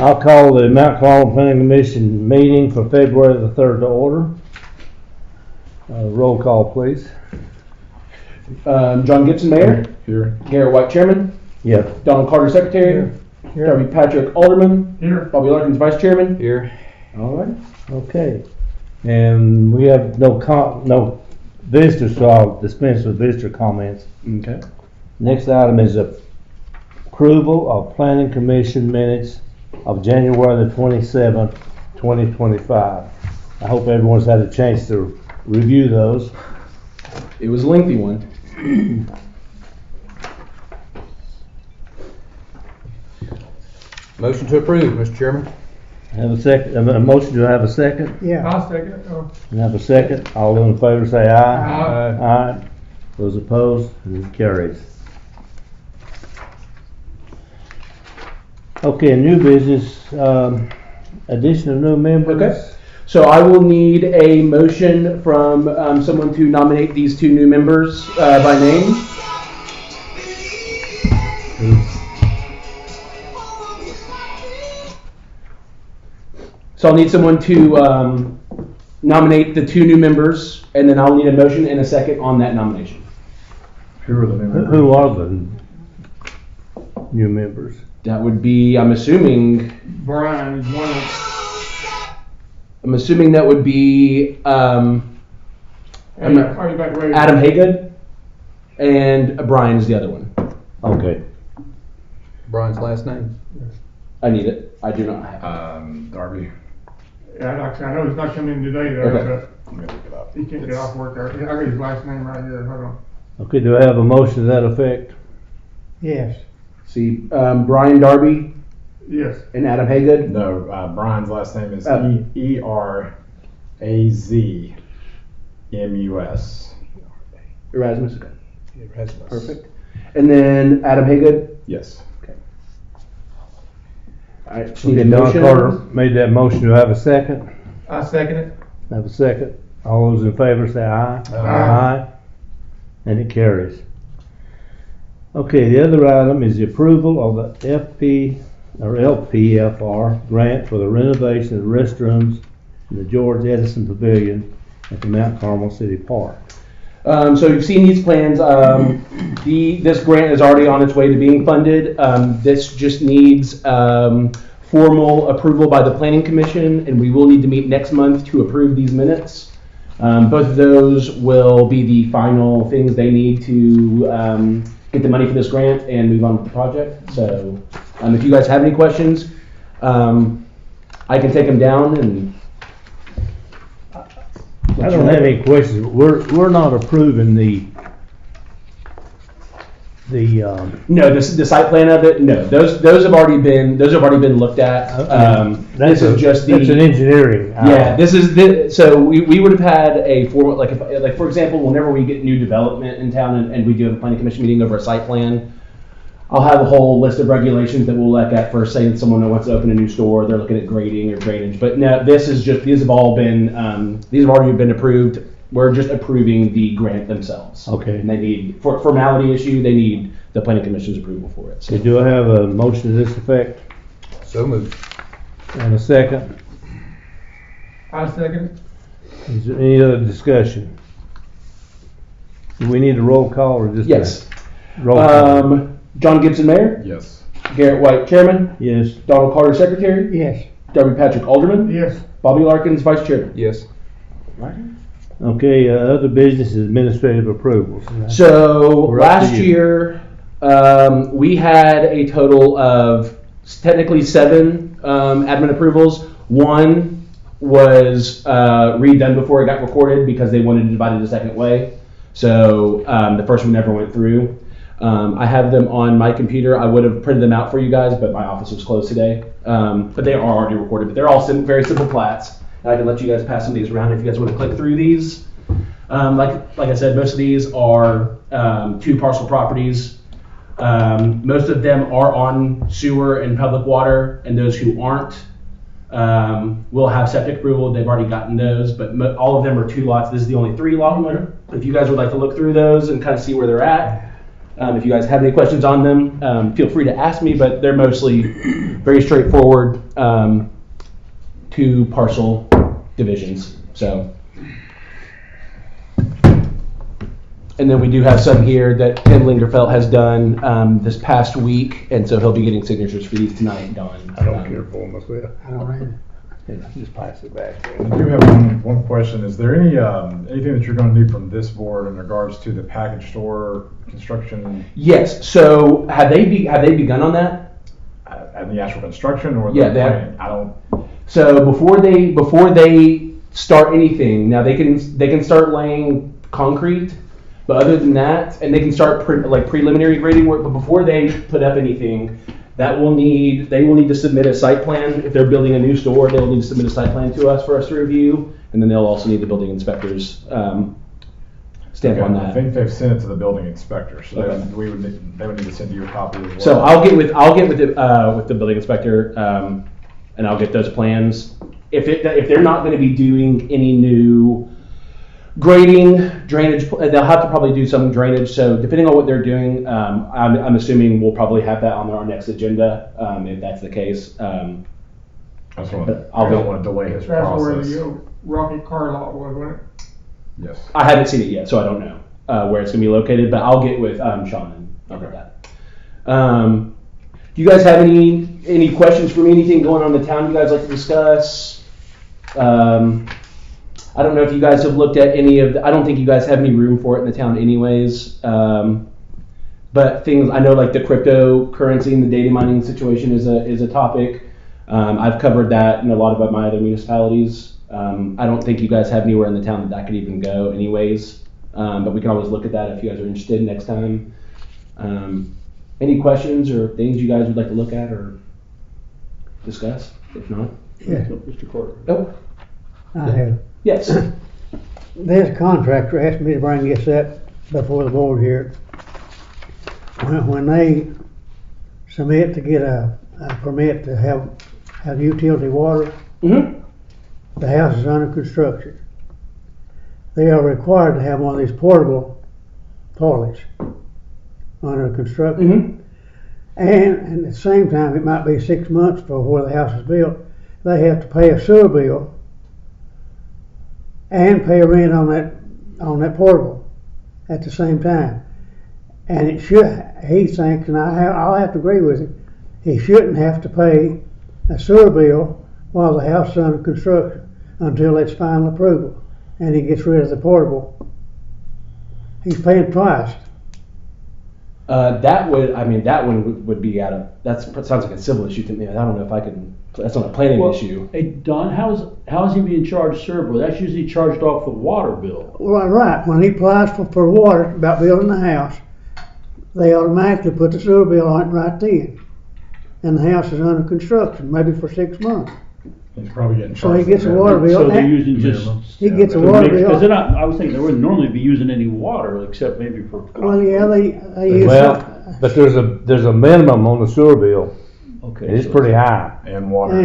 I'll call the Mount Carmel Planning Commission meeting for February the 3rd to order. Roll call, please. John Gibson, Mayor. Here. Garrett White, Chairman. Yes. Donald Carter, Secretary. Here. Darby Patrick, Alderman. Here. Bobby Larkins, Vice Chairman. Here. All right. Okay. And we have no visitors, so I'll dispense with visitor comments. Okay. Next item is approval of Planning Commission minutes of January the 27th, 2025. I hope everyone's had a chance to review those. It was a lengthy one. Motion to approve, Mr. Chairman. Have a second, a motion, do I have a second? Yeah. I'll second it. Oh. And have a second. All those in favor say aye. Aye. Aye. Those opposed, it carries. Okay, new business, addition of new members. Okay. So I will need a motion from someone to nominate these two new members by name. So I'll need someone to nominate the two new members, and then I'll need a motion and a second on that nomination. Who are the members? Who are the new members? That would be, I'm assuming Brian is one of. that would be Adam Haygood, and Brian is the other one. Okay. Brian's last name? I need it. I do not have it. Darby. Yeah, like I said, I know he's not coming in today though, Okay. Let me look it up. but he can't get off work. I got his last name right here. Hold on. Okay, do I have a motion to that effect? Yes. See, Brian Darby Yes. and Adam Haygood. No, Brian's last name is Erazmus. Erasmus. Erasmus. Perfect. And then Adam Haygood. Yes. I just need a Don motion. Carter made that motion, do I have a second? I second it. Have a second. All those in favor say aye. Aye. And it carries. Okay, the other item is the approval of the LPFR grant for the renovation of restrooms in the George Edison Pavilion at the Mount Carmel City Park. So you've seen these plans. This grant is already on its way to being funded. This just needs formal approval by the Planning Commission, and we will need to meet next month to approve these minutes. Both of those will be the final things they need to get the money for this grant and move on with the project. So if you guys have any questions, I can take them down and. I don't have any questions. We're not approving the No, the site plan of it. No, those have already been looked at. This is just the. That's an engineering. Yeah, this is so we would have had a formal like for example, whenever we get new development in town and we do have a planning commission meeting over a site plan, I'll have a whole list of regulations that we'll look at first. Say that someone wants to open a new store, they're looking at grading or drainage. But no, these have already been approved. We're just approving the grant themselves. Okay. And they need, for formality issue, they need the planning commission's approval for it. So. Okay, do I have a motion to this effect? So moved. And a second? I second it. Is there any other discussion? Do we need a roll call or just? Yes. Roll call. John Gibson, Mayor. Yes. Garrett White, Chairman. Yes. Donald Carter, Secretary. Yes. Darby Patrick, Alderman. Yes. Bobby Larkins, Vice Chairman. Yes. Okay, other business is administrative approvals. So We're up to last you. year, we had a total of technically 7 admin approvals. One was redone before it got recorded because they wanted to divide it a second way. So the first one never went through. I have them on my computer. I would have printed them out for you guys, but my office was closed today. But they are already recorded. But they're all very simple plats. I can let you guys pass some of these around if you guys want to click through these. Like I said, most of these are 2 parcel properties. Most of them are on sewer and public water, and those who aren't will have septic approval. They've already gotten those, but all of them are 2 lots. This is the only 3 lot one. If you guys would like to look through those and kind of see where they're at, If you guys have any questions on them, feel free to ask me, but they're mostly very straightforward, 2 parcel divisions. So, and then we do have some here that Ken Lingerfeld has done this past week, and so he'll be getting signatures for these tonight, Dawn. I don't care for them myself. I don't either. Just pass it back. I do have one question. Is there any anything that you're going to need from this board in regards to the package store construction Yes. So have they begun on that? and the actual construction, or Yeah, the they have- plan? I don't. So before they start anything, now they can start laying concrete, but other than that, and they can start preliminary grading work. But before they put up anything, they will need to submit a site plan. If they're building a new store, they'll need to submit a site plan to us for us to review, and then they'll also need the building inspector's stamp on I that. think they've sent it to the building inspector, so Okay. they would need to send you a copy as well. So I'll get with the building inspector, and I'll get those plans. If they're not going to be doing any new grading, drainage, they'll have to probably do some drainage. So depending on what they're doing, I'm assuming we'll probably have that on our next agenda, if that's the case. I just want But I don't want to delay his That's where process. the Rocky car lot was, wasn't it? Yes. I haven't seen it yet, so I don't know where it's going to be located. But I'll get with Sean and I'll get that. Do you guys have any questions for me? Anything going on in the town you guys like to discuss? I don't know if you guys have looked at any of I don't think you guys have any room for it in the town anyways. But things, I know like the cryptocurrency and the data mining situation is a topic. I've covered that in a lot of my other municipalities. I don't think you guys have anywhere in the town that could even go anyways. But we can always look at that if you guys are interested next time. Any questions or things you guys would like to look at or discuss? If not, Yeah, Mr. Carter. oh I have. yes. This contractor asked me to bring this up before the board here. When they submit to get a permit to have utility water, Mm-hmm. the house is under construction. They are required to have one of these portable toilets under construction. Mm-hmm. And at the same time, it might be 6 months before the house is built. They have to pay a sewer bill and pay a rent on that portable at the same time. And he thinks, and I'll have to agree with him, he shouldn't have to pay a sewer bill while the house is under construction until it's final approval and he gets rid of the portable. He's paying twice. That one would be that sounds like a civil issue to me. I don't know if I can, that's not a planning Well, issue. Hey, Don, how is he being charged sewer bill? That's usually charged off the water bill. Well, right, when he applies for water about building the house, they automatically put the sewer bill on it right then. And the house is under construction, maybe for 6 months. He's probably getting So he charged. gets for a that. water bill. So they're using just. He gets a to water mix- bill. Cause they're not, I was thinking they wouldn't normally be using any water except maybe for. Well, yeah, they use Well, but there's a minimum on the sewer bill, Okay. and it's so- pretty high. And water.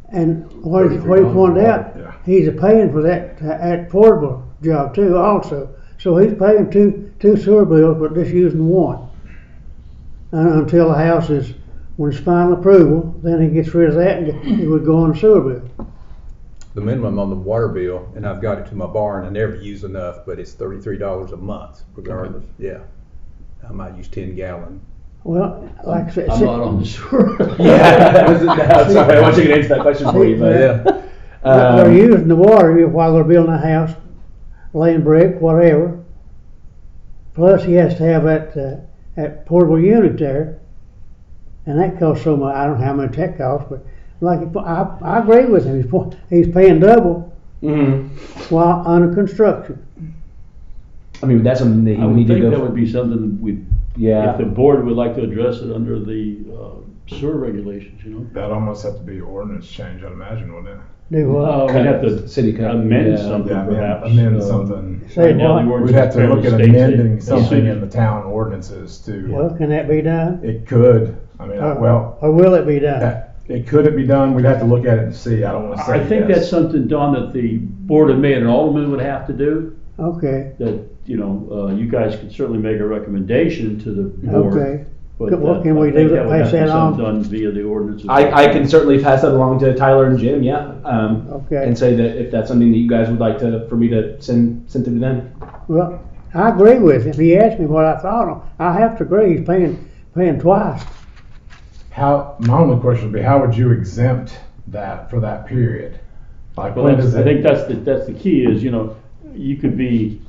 and what he pointed out, Yeah. he's paying for that portable job too also. So he's paying two sewer bills, but just using one. Until the house is, when it's final approval, then he gets rid of that and he would go on the sewer bill. The minimum on the water bill, and I've got it to my barn, I never use enough, but it's $33 a month regardless, yeah. I might use 10 gallon. Well, like I said, I'm not on the sewer. Yeah, sorry, I want you to answer that question for you, but they're using the water while they're building a house, laying brick, whatever. Plus he has to have that portable unit there, and that costs so much. I don't know how much that costs, but I agree with him. He's paying double while under construction. I mean, that's something that I he would would need to think go. that would be something if Yeah. the board would like to address it under the sewer regulations, you know? That almost have to be ordinance change, I'd imagine, wouldn't it? Do what? We'd have to City code. amend Yeah. something Yeah, perhaps. amend something. Say Right now, the what? ordinance We'd have to clearly look at states it. amending something Yeah. in the town ordinances to, Well, can that be done? it could, I mean, well, Or will it be done? could it be done? We'd have to look at it and see, I don't wanna say I think yes. that's something, Don, that the Board of Mayor and Aldermen would have to do, Okay. that you guys could certainly make a recommendation to the board. Okay. But What can I we think do to that would have pass to be that on? something done via the ordinance. I can certainly pass that along to Tyler and Jim, yeah. Okay. And say that if that's something that you guys would like for me to send to them. Well, I agree with him. He asked me what I thought. I have to agree. He's paying twice. My only question would be, how would you exempt that for that period? Like, Well, when does I it? think that's the key is, you could be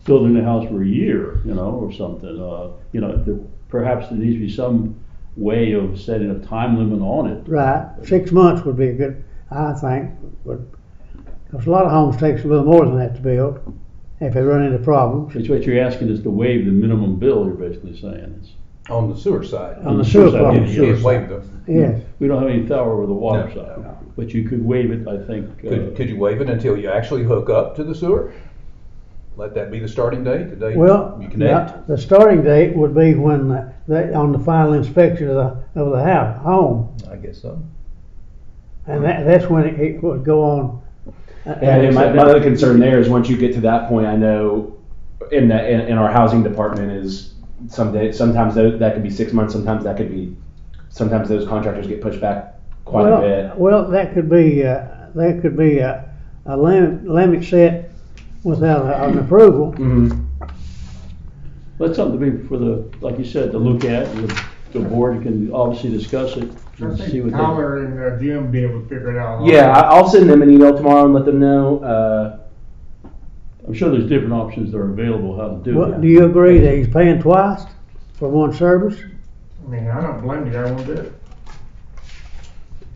building a house for a year, or something. Perhaps there needs to be some way of setting a time limit on it. Right. 6 months would be good, I think. Because a lot of homes takes a little more than that to build if they run into problems. It's what you're asking is to waive the minimum bill, you're basically saying. On the sewer side. On the sewer side, problem. You can't waive them. Yes. We don't have any power over the water No. side, but you could waive it, I think. Could you waive it until you actually hook up to the sewer? Let that be the starting date, the day Well, you connect? the starting date would be when on the final inspection of the house, home. I guess so. And that's when it would go on. And my other concern there is once you get to that point, I know in our housing department is sometimes that could be 6 months, sometimes those contractors get pushed back quite a bit. Well, that could be a limit set without an approval. Mhm. That's something to be like you said, to look at, and the board can obviously discuss it I and see think what Tyler and Jim be able to figure it out. Yeah, I'll send them an email tomorrow and let them know. I'm sure there's different options that are available how to do What, it. do you agree that he's paying twice for one service? I mean, I don't blame the guy one bit.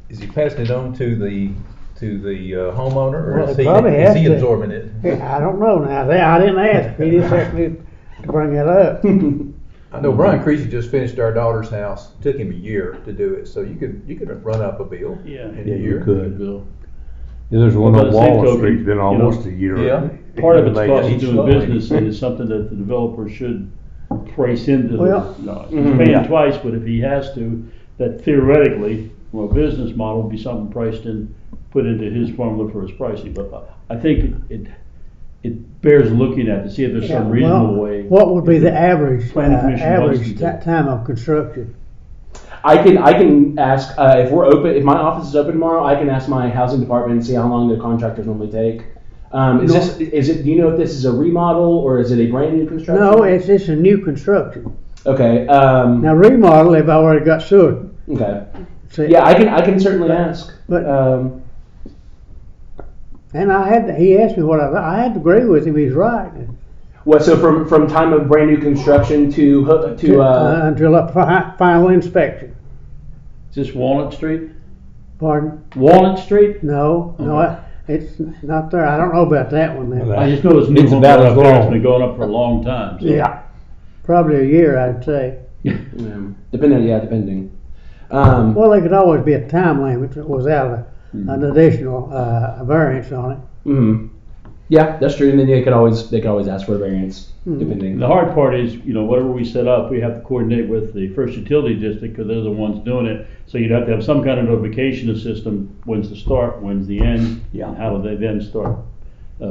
Is he passing it on to the homeowner, or Well, is he he probably has to. absorbing it? I don't know now. I didn't ask. He just asked me to bring that up. I know Brian Creasy just finished our daughter's house. Took him a year to do it, so you could run up a bill Yeah. in Yeah, a you year. could. Bill. Yeah, there's one Well, on by the same Wall token, Street, been almost a year. Yeah. Part of it's They cost of each doing slowly. business, and it's something that the developer should price into. Well, He's Mhm. paying Yeah. twice, but if he has to, that theoretically, from a business model, would be something priced in, put into his formula for his pricing. But I think it bears looking at to see if there's some Yeah, reasonable well, way. what would be the average Planning commission wants average to do. time of construction? I can ask if we're open. If my office is open tomorrow, I can ask my housing department and see how long the contractors normally take. Do you know if this is a remodel or is it a brand new construction? No, it's a new construction. Okay. Now remodel, they've already got sewer. Okay. See, Yeah, I can certainly ask. But- Um, And he asked me what I had to agree with him. He's right. what? So from time of brand new construction to Until a final inspection. Is this Walnut Street? Pardon? Walnut Street? No, Okay. it's not there. I don't know about that one then. Well, I just know it's new It's home about up as there. It's long. been going up for a long time. So. Yeah, probably a year, I'd say. depending. Well, there could always be a time limit without an additional variance on it. Mhm. Yeah, that's true. And then they could always ask for a variance depending. The hard part is, whatever we set up, we have to coordinate with the first utility district because they're the ones doing it. So you'd have to have some kind of notification system. When's the start? When's the end? Yeah. And how do they then start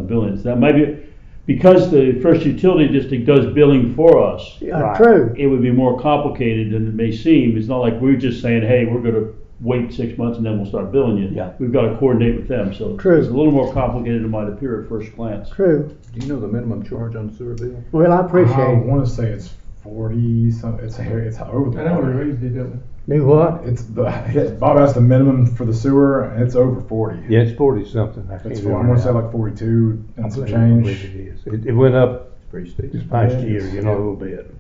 billing? So that might be because the first utility district does billing for us. Right. True. It would be more complicated than it may seem. It's not like we're just saying, hey, we're going to wait 6 months and then we'll start billing you. Yeah. We've got to coordinate with them. So True. it's a little more complicated than it might appear at first glance. True. Do you know the minimum charge on the sewer bill? Well, I appreciate I it. want to say it's 40 something. It's over the I know we water. raised it, didn't Do what? Bob asked the minimum for the sewer, and it's over 40. Yeah, it's 40 something. I It's can't I'm remember gonna say now. like 42 I and some believe change. it is. It went up Pretty steep. this past Yeah, year, it's- a little bit.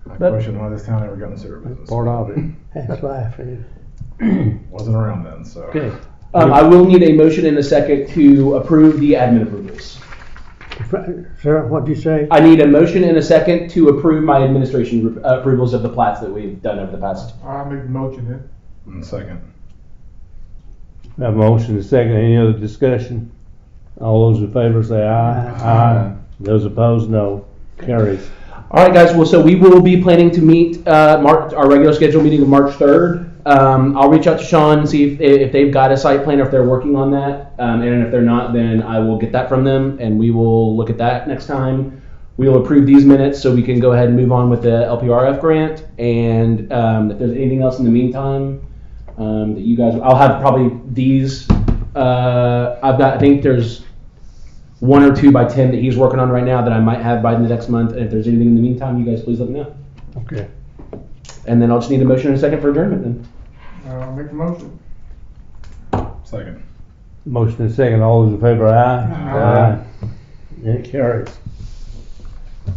I But- question why this town ever got in the sewer business. Part of it. That's laughing. Wasn't around then, so. Okay. I will need a motion in a second to approve the admin approvals. Sir, what'd you say? I need a motion in a second to approve my administration approvals of the plats that we've done over the past. I'll make the motion then. In second. Have a motion and a second. Any other discussion? All those in favor say aye. Aye. Those opposed, no. Carries. All right, guys. Well, so we will be planning to meet our regular scheduled meeting of March 3rd. I'll reach out to Sean and see if they've got a site plan or if they're working on that. And if they're not, then I will get that from them and we will look at that next time. we will approve these minutes so we can go ahead and move on with the LPRF grant. And if there's anything else in the meantime that you guys, I'll have probably these. I think there's 1 or 2 by Tim that he's working on right now that I might have by the next month. And if there's anything in the meantime, you guys please let me know. Okay. And then I'll just need a motion and a second for adjournment then. I'll make the motion. Second. Motion and second, all those in favor, aye? Aye. It carries.